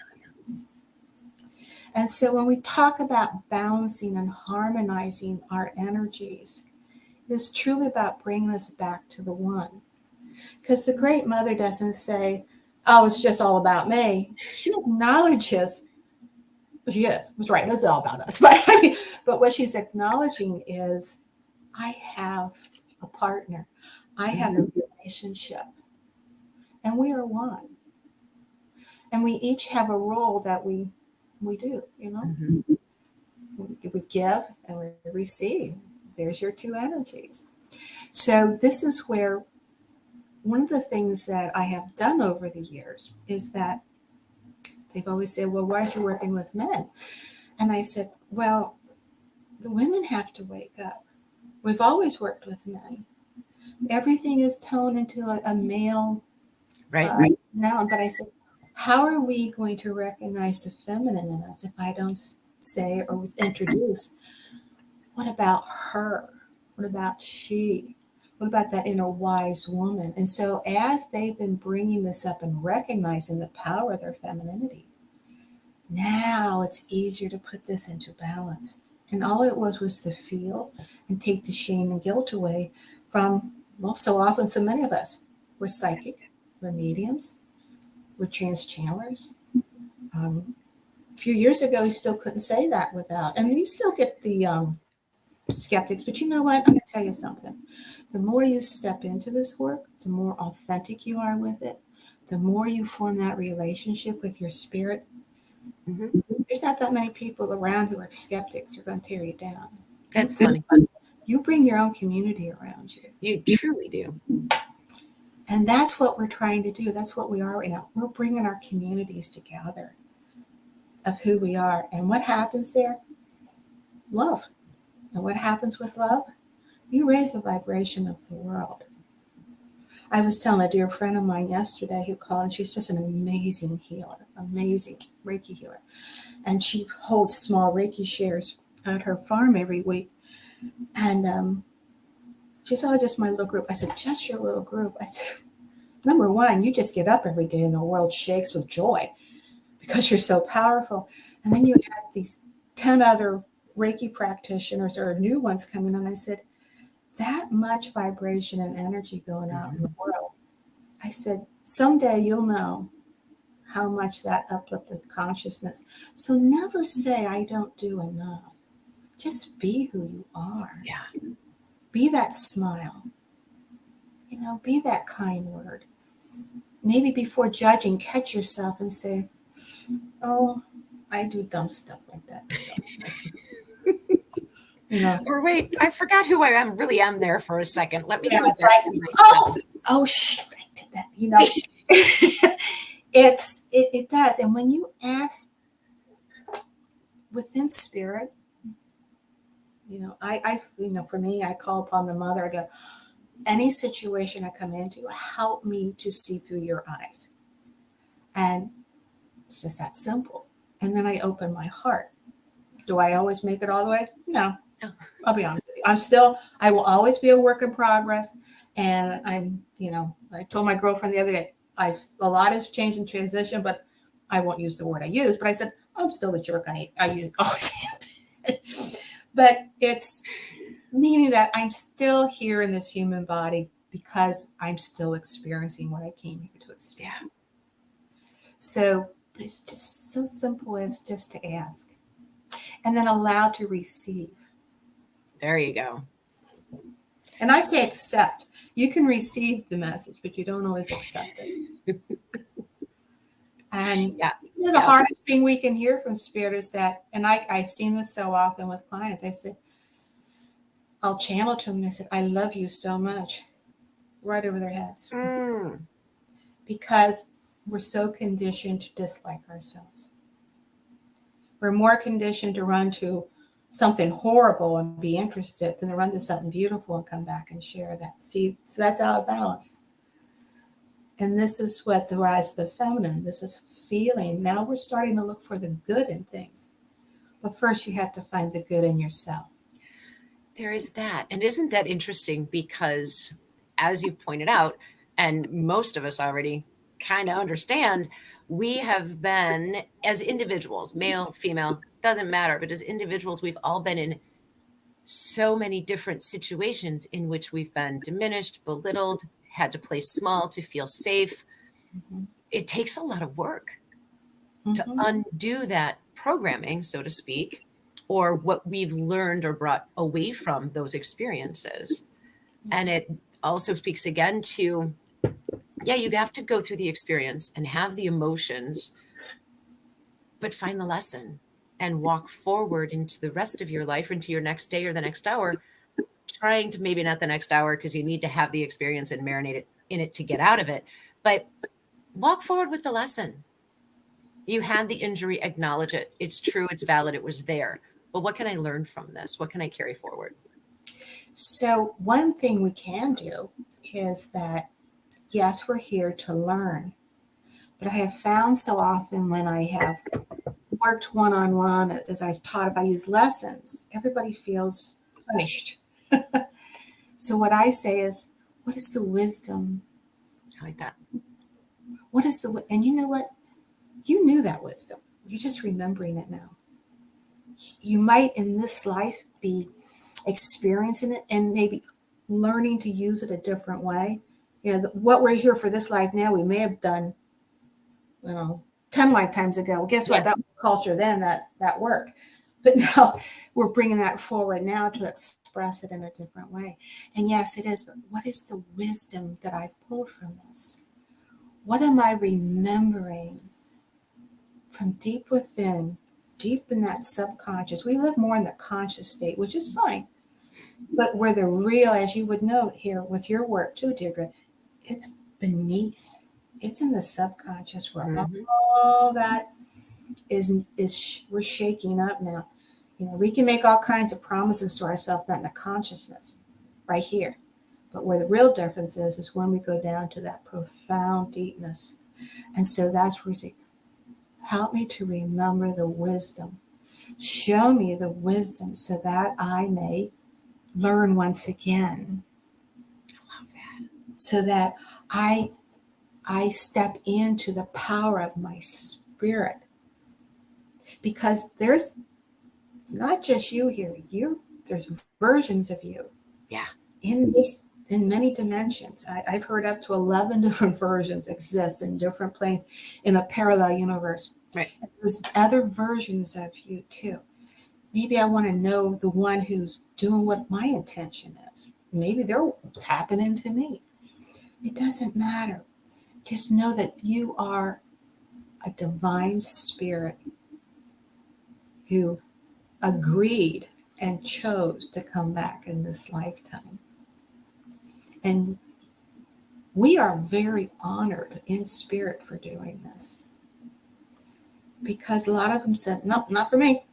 And so when we talk about balancing and harmonizing our energies, it is truly about bringing us back to the one. Because the Great Mother doesn't say, oh, it's just all about me. She acknowledges, she is, that's right, it's all about us. But what she's acknowledging is, I have a partner. I have a relationship. And we are one. And we each have a role that we do, you know. Mm-hmm. We give and we receive. There's your two energies. So this is where one of the things that I have done over the years is that they've always said, well, why aren't you working with men? And I said, well, the women have to wake up. We've always worked with men. Everything is toned into a male right. noun. But I said, How are we going to recognize the feminine in us if I don't say or introduce, what about her? What about she? What about that inner wise woman? And so as they've been bringing this up and recognizing the power of their femininity, now it's easier to put this into balance. And all it was to feel and take the shame and guilt away from, well, so often, so many of us, we're psychic, we're mediums, we're trans channelers. A few years ago, you still couldn't say that without, and you still get the skeptics, but you know what? I'm going to tell you something. The more you step into this work, the more authentic you are with it, the more you form that relationship with your spirit. Mm-hmm. There's not that many people around who are skeptics who are going to tear you down. That's funny. You bring your own community around you. You truly do. And that's what we're trying to do. That's what we are right now. We're bringing our communities together of who we are. And what happens there? Love. And what happens with love? You raise the vibration of the world. I was telling a dear friend of mine yesterday who called, and she's just an amazing healer, amazing Reiki healer. And she holds small Reiki shares at her farm every week. And she said, oh, just my little group. I said, just your little group? I said, number one, you just get up every day and the world shakes with joy because you're so powerful. And then you add these 10 other Reiki practitioners or new ones coming in. I said, that much vibration and energy going out in the world. I said, someday you'll know how much that uplifted consciousness. So never say I don't do enough. Just be who you are. Yeah. Be that smile. You know, be that kind word. Maybe before judging, catch yourself and say, oh, I do dumb stuff like that. You know, or wait, I forgot who I am. Really am there for a second. Let me go it's back like, to myself. oh shit, I did that. You know, it does. And when you ask within spirit, you know, I for me, I call upon the mother. I go, any situation I come into, help me to see through your eyes. And it's just that simple. And then I open my heart. Do I always make it all the way? No. Oh. I'll be honest with you. I will always be a work in progress. And I told my girlfriend the other day, a lot has changed in transition, but I won't use the word I use. But I said, I'm still the jerk I always am. But it's meaning that I'm still here in this human body because I'm still experiencing what I came here to experience. Yeah. So it's just so simple as just to ask and then allow to receive. There you go. And I say accept. You can receive the message, but you don't always accept it. And the hardest thing we can hear from spirit is that, and I've seen this so often with clients, I said, I'll channel to them and I said, I love you so much, right over their heads. Because we're so conditioned to dislike ourselves. We're more conditioned to run to something horrible and be interested than to run to something beautiful and come back and share that. See, so that's out of balance. And this is what the rise of the feminine, this is feeling. Now we're starting to look for the good in things. But first you have to find the good in yourself. There is that. And isn't that interesting? Because as you've pointed out, and most of us already kind of understand, we have been, as individuals, male, female, doesn't matter, but as individuals, we've all been in so many different situations in which we've been diminished, belittled, had to play small to feel safe. Mm-hmm. It takes a lot of work to undo that programming, so to speak, or what we've learned or brought away from those experiences. And it also speaks again to, you have to go through the experience and have the emotions, but find the lesson and walk forward into the rest of your life, into your next day or the next hour, trying to, maybe not the next hour because you need to have the experience and marinate it in it to get out of it, but walk forward with the lesson. You had the injury, acknowledge it. It's true, it's valid, it was there. But what can I learn from this? What can I carry forward? So one thing we can do is that, yes, we're here to learn, But I have found so often when I have worked one-on-one, as I taught, if I use lessons, everybody feels punished. So what I say is, what is the wisdom? I like that. And you know what? You knew that wisdom. You're just remembering it now. You might in this life be experiencing it and maybe learning to use it a different way. What we're here for this life now, we may have done, 10 lifetimes ago. Well, guess what? That was culture then, that worked. But now we're bringing that forward now to express it in a different way. And yes, it is. But what is the wisdom that I've pulled from this? What am I remembering from deep within, deep in that subconscious? We live more in the conscious state, which is fine. But where the real, as you would know here with your work too, Deidre, it's beneath. It's in the subconscious where all that is we're shaking up now. We can make all kinds of promises to ourselves, not in the consciousness, right here. But where the real difference is when we go down to that profound deepness. And so that's where we say, help me to remember the wisdom. Show me the wisdom so that I may learn once again. I love that. So that I step into the power of my spirit. Because it's not just you here. There's versions of you. Yeah. In many dimensions. I've heard up to 11 different versions exist in different planes in a parallel universe. Right. And there's other versions of you too. Maybe I want to know the one who's doing what my intention is. Maybe they're tapping into me. It doesn't matter. Just know that you are a divine spirit who agreed and chose to come back in this lifetime. And we are very honored in spirit for doing this. Because a lot of them said, nope, not for me.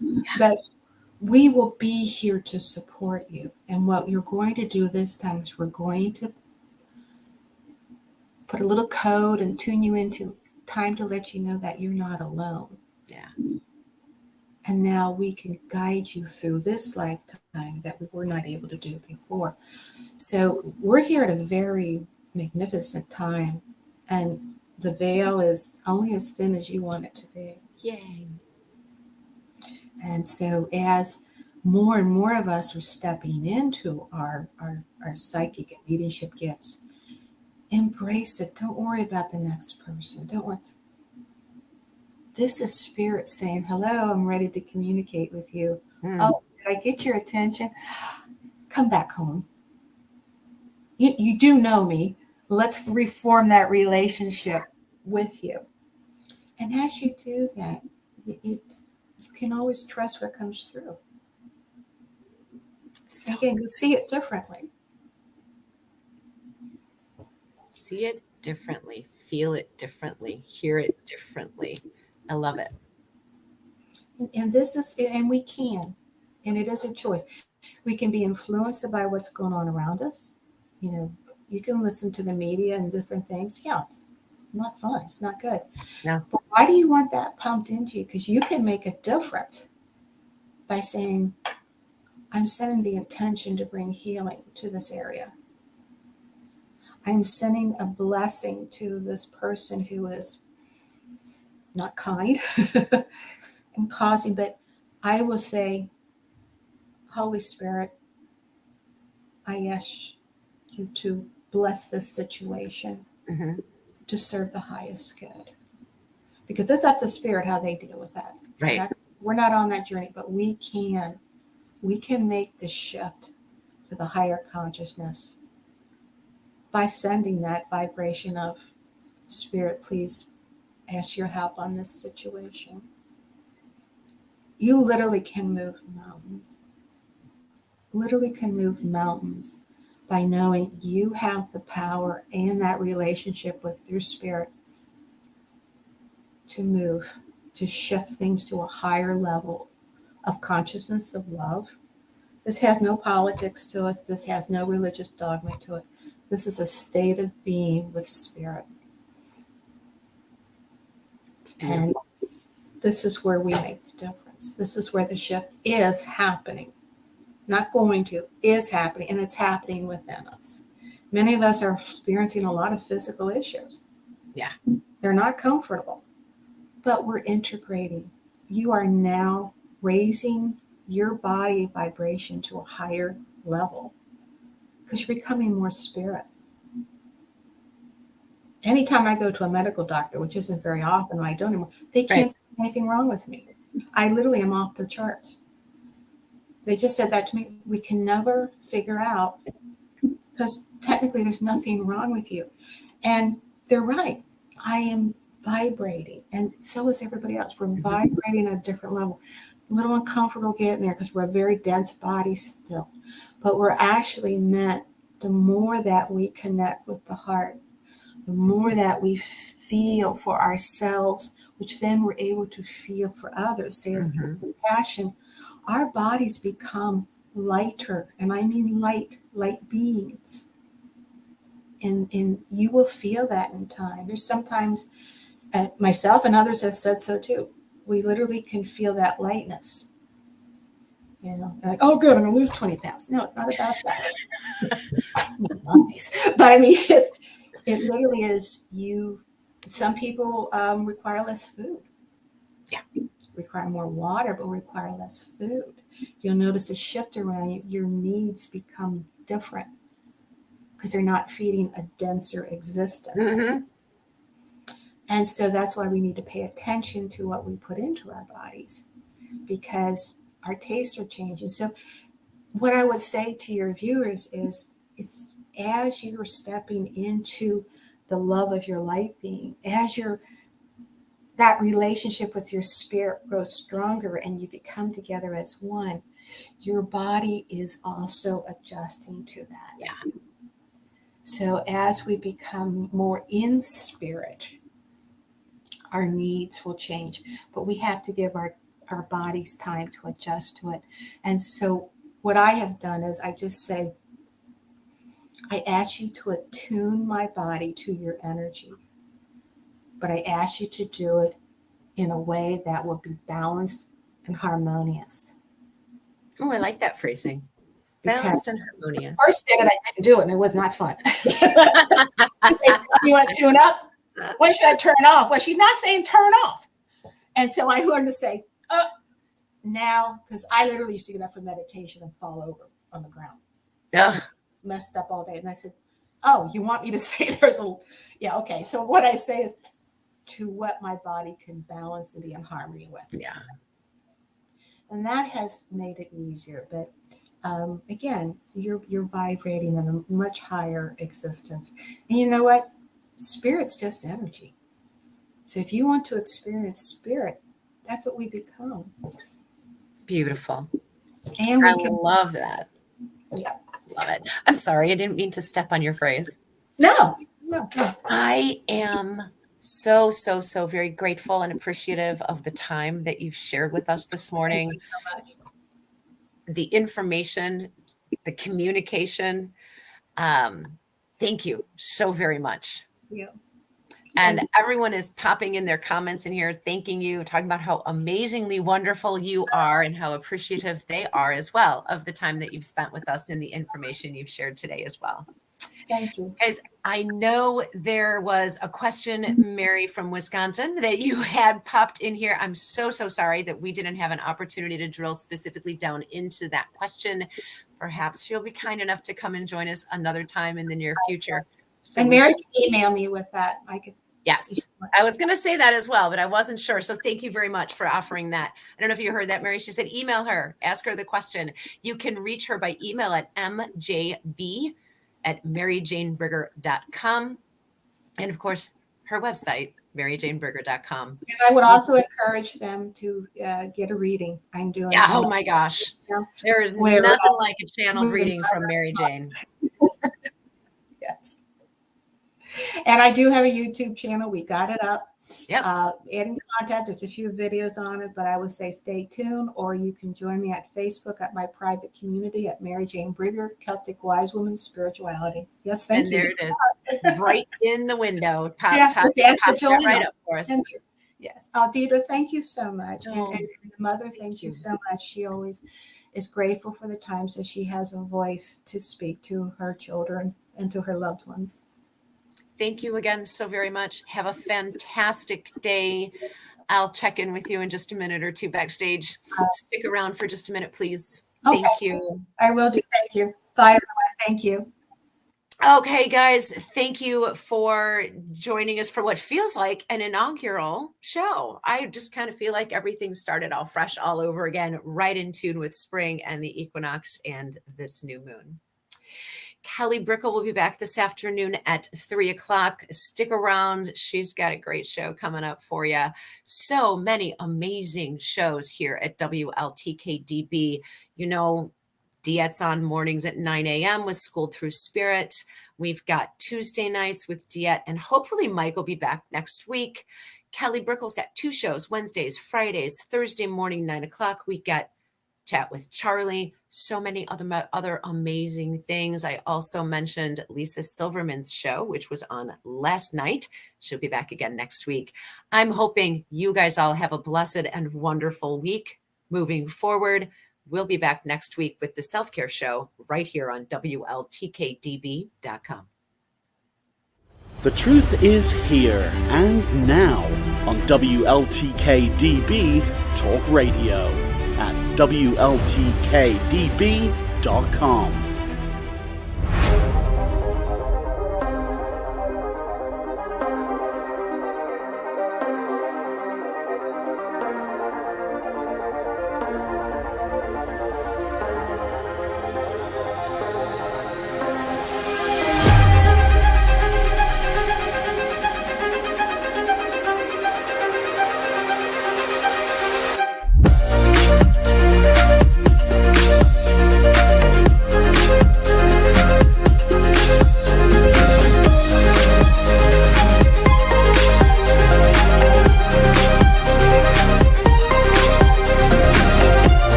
Yeah. But we will be here to support you. And what you're going to do this time is we're going to put a little code and tune you into time to let you know that you're not alone. Yeah. And now we can guide you through this lifetime that we were not able to do before. So we're here at a very magnificent time. And the veil is only as thin as you want it to be. Yay. And so as more and more of us are stepping into our psychic and mediumship gifts, embrace it. Don't worry about the next person. Don't worry. This is spirit saying, hello, I'm ready to communicate with you. Oh, did I get your attention? Come back home. You do know me. Let's reform that relationship with you. And as you do that, you can always trust what comes through. Again, you see it differently. See it differently, feel it differently, hear it differently. I love it. And we can, and it is a choice. We can be influenced by what's going on around us. You can listen to the media and different things. Yeah, it's not fun. It's not good. No. But why do you want that pumped into you? Because you can make a difference by saying, I'm setting the intention to bring healing to this area. I'm sending a blessing to this person who is not kind and causing, but I will say, Holy Spirit, I ask you to bless this situation to serve the highest good. Because it's up to Spirit how they deal with that. Right. We're not on that journey, but we can make the shift to the higher consciousness by sending that vibration of Spirit, please ask your help on this situation. You literally can move mountains. Literally can move mountains by knowing you have the power and that relationship with your spirit to move, to shift things to a higher level of consciousness, of love. This has no politics to it. This has no religious dogma to it. This is a state of being with spirit. And this is where we make the difference. This is where the shift is happening. Not going to, is happening, and it's happening within us. Many of us are experiencing a lot of physical issues. Yeah. They're not comfortable, but we're integrating. You are now raising your body vibration to a higher level because you're becoming more spirit. Anytime I go to a medical doctor, which isn't very often, I don't anymore, they can't find anything wrong with me. I literally am off their charts. They just said that to me. We can never figure out, because technically there's nothing wrong with you. And they're right. I am vibrating, and so is everybody else. We're vibrating at a different level. A little uncomfortable getting there because we're a very dense body still. But we're actually meant, the more that we connect with the heart, the more that we feel for ourselves, which then we're able to feel for others, say as compassion, our bodies become lighter, and I mean light beings. And you will feel that in time. There's sometimes, myself and others have said so too, we literally can feel that lightness. You know, like, oh good, I'm gonna lose 20 pounds. No, it's not about that. Nice. But I mean, it literally is you. Some people require less food. Yeah. Require more water, but require less food. You'll notice a shift around you. Your needs become different because they're not feeding a denser existence. And so that's why we need to pay attention to what we put into our bodies, because our tastes are changing. So what I would say to your viewers is, it's as you're stepping into the love of your light being, as that relationship with your spirit grows stronger and you become together as one, your body is also adjusting to that. Yeah. So as we become more in spirit, our needs will change, but we have to give our bodies time to adjust to it. And so what I have done is I just say, I ask you to attune my body to your energy, but I ask you to do it in a way that will be balanced and harmonious. Oh, I like that phrasing. Balanced and harmonious. First did it, I didn't do it, and it was not fun. You want to tune up? When should I turn off? Well, she's not saying turn off. And so I learned to say, now, because I literally used to get up for meditation and fall over on the ground. Messed up all day. And I said, oh, you want me to say yeah, okay. So what I say is to what my body can balance and be in harmony with. Yeah. And that has made it easier. But again, you're vibrating in a much higher existence. And you know what? Spirit's just energy. So if you want to experience spirit, that's what we become. Beautiful. And I love that. Yeah. Love it. I'm sorry, I didn't mean to step on your phrase. No. I am so very grateful and appreciative of the time that you've shared with us this morning. Thank you so much. The information, the communication. Thank you so very much. Yeah. And everyone is popping in their comments in here, thanking you, talking about how amazingly wonderful you are and how appreciative they are as well of the time that you've spent with us and the information you've shared today as well. Thank you. Guys, I know there was a question, Mary from Wisconsin, that you had popped in here. I'm so sorry that we didn't have an opportunity to drill specifically down into that question. Perhaps you'll be kind enough to come and join us another time in the near future. So and Mary can email me with that. Yes, I was going to say that as well, but I wasn't sure. So thank you very much for offering that. I don't know if you heard that, Mary. She said, email her, ask her the question. You can reach her by email at mjb@maryjanebrigger.com. And of course, her website, maryjanebrigger.com. And I would also encourage them to get a reading. I'm doing. Yeah. Oh my gosh. There is nothing like a channeled reading from Mary Jane. Yes. And I do have a YouTube channel. We got it up. Yep. Adding content. There's a few videos on it, but I would say stay tuned, or you can join me at Facebook at my private community at Mary Jane Brigger, Celtic Wise Woman Spirituality. Yes, thank you. And there it is, right in the window. Pop right up for us. Yes. Oh, Deidre, thank you so much. Oh, And the mother, thank you so much. She always is grateful for the times that she has a voice to speak to her children and to her loved ones. Thank you again so very much. Have a fantastic day. I'll check in with you in just a minute or two backstage. Stick around for just a minute, please. Okay. Thank you. I will do. Thank you. Bye, everyone. Thank you. Okay, guys, thank you for joining us for what feels like an inaugural show. I just kind of feel like everything started all fresh all over again, right in tune with spring and the equinox and this new moon. Kelly Brickle will be back this afternoon at 3 o'clock. Stick around. She's got a great show coming up for you. So many amazing shows here at WLTK-DB. You know, Diette's on mornings at 9 a.m. with Schooled Through Spirit. We've got Tuesday nights with Diette, and hopefully Mike will be back next week. Kelly Brickle's got 2 shows, Wednesdays, Fridays, Thursday morning, 9 o'clock. We got Chat with Charlie, so many other amazing things. I also mentioned Lisa Silverman's show, which was on last night. She'll be back again next week. I'm hoping you guys all have a blessed and wonderful week moving forward. We'll be back next week with the Self-Care Show right here on WLTK-DB.com. The truth is here and now on WLTK-DB Talk Radio at WLTK-DB.com.